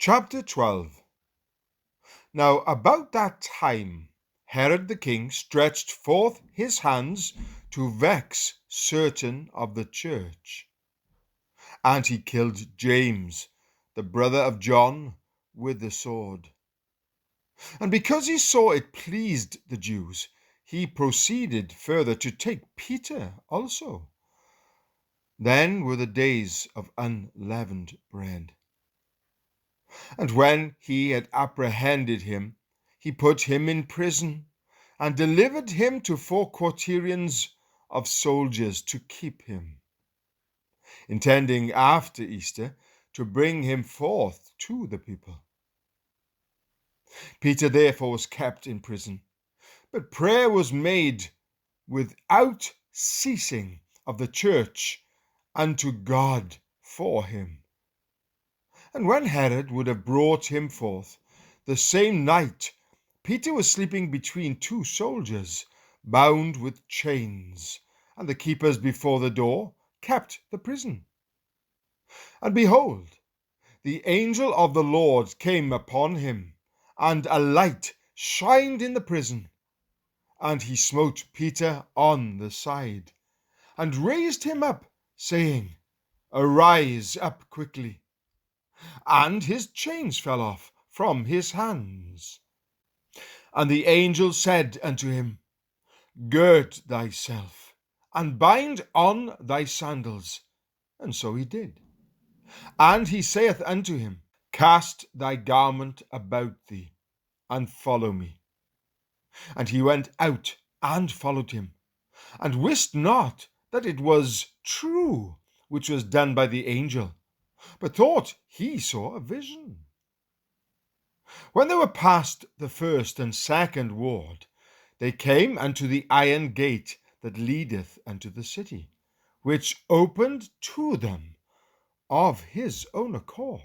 Chapter 12. Now about that time Herod the king stretched forth his hands to vex certain of the church. And he killed James, the brother of John, with the sword. And because he saw it pleased the Jews, he proceeded further to take Peter also. Then were the days of unleavened bread. And when he had apprehended him, he put him in prison, and delivered him to 4 quaternions of soldiers to keep him, intending after Easter to bring him forth to the people. Peter therefore was kept in prison, but prayer was made without ceasing of the church unto God for him. And when Herod would have brought him forth, the same night Peter was sleeping between 2 soldiers, bound with chains, and the keepers before the door kept the prison. And behold, the angel of the Lord came upon him, and a light shined in the prison. And he smote Peter on the side, and raised him up, saying, Arise up quickly. And his chains fell off from his hands. And the angel said unto him, Gird thyself, and bind on thy sandals. And so he did. And he saith unto him, Cast thy garment about thee, and follow me. And he went out and followed him, and wist not that it was true which was done by the angel, but thought he saw a vision. When they were past the first and second ward, they came unto the iron gate that leadeth unto the city, which opened to them of his own accord.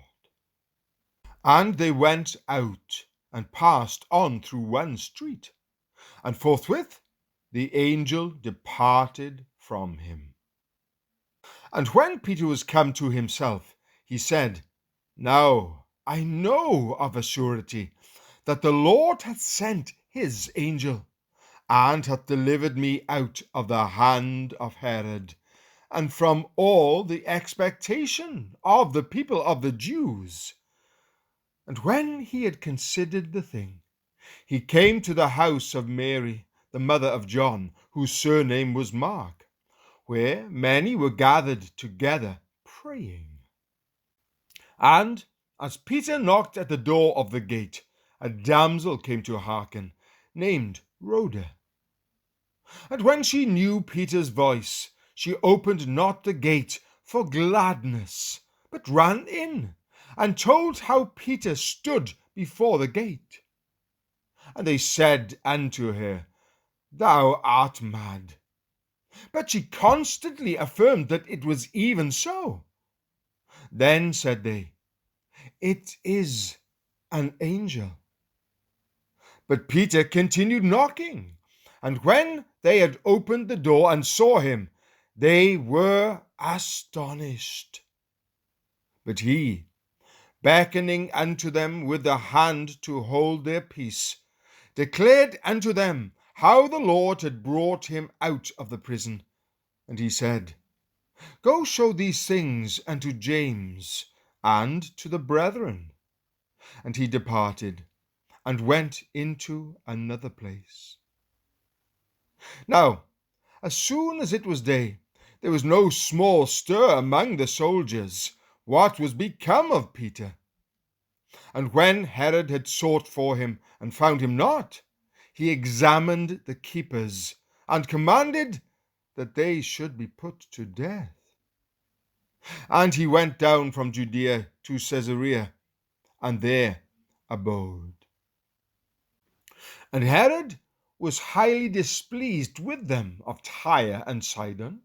And they went out and passed on through one street, and forthwith the angel departed from him. And when Peter was come to himself, he said, Now I know of a surety that the Lord hath sent his angel, and hath delivered me out of the hand of Herod, and from all the expectation of the people of the Jews. And when he had considered the thing, he came to the house of Mary, the mother of John, whose surname was Mark, where many were gathered together praying. And as Peter knocked at the door of the gate, a damsel came to hearken, named Rhoda. And when she knew Peter's voice, she opened not the gate for gladness, but ran in, and told how Peter stood before the gate. And they said unto her, Thou art mad. But she constantly affirmed that it was even so. Then said they, It is an angel. But Peter continued knocking, and when they had opened the door and saw him, they were astonished. But he, beckoning unto them with the hand to hold their peace, declared unto them how the Lord had brought him out of the prison. And he said, Go show these things unto James and to the brethren. And he departed, and went into another place. Now, as soon as it was day, there was no small stir among the soldiers, what was become of Peter. And when Herod had sought for him, and found him not, he examined the keepers, and commanded that they should be put to death. And he went down from Judea to Caesarea, and there abode. And Herod was highly displeased with them of Tyre and Sidon,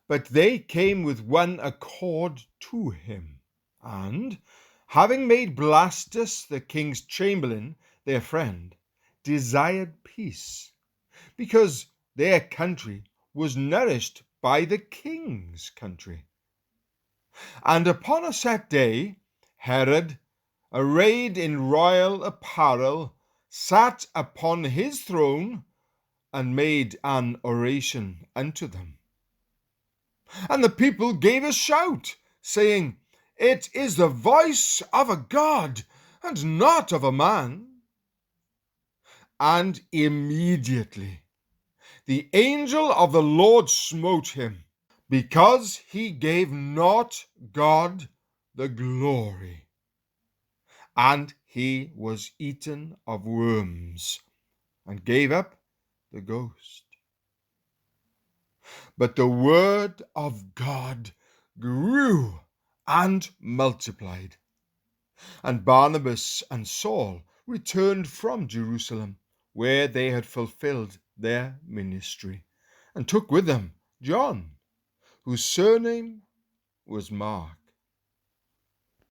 but they came with one accord to him, and, having made Blastus the king's chamberlain their friend, desired peace, because their country was nourished by the king's country. And upon a set day, Herod arrayed in royal apparel, sat upon his throne, and made an oration unto them. And the people gave a shout, saying, It is the voice of a God, and not of a man. And immediately the angel of the Lord smote him, because he gave not God the glory. And he was eaten of worms, and gave up the ghost. But the word of God grew and multiplied. And Barnabas and Saul returned from Jerusalem, where they had fulfilled their ministry, and took with them John, whose surname was Mark.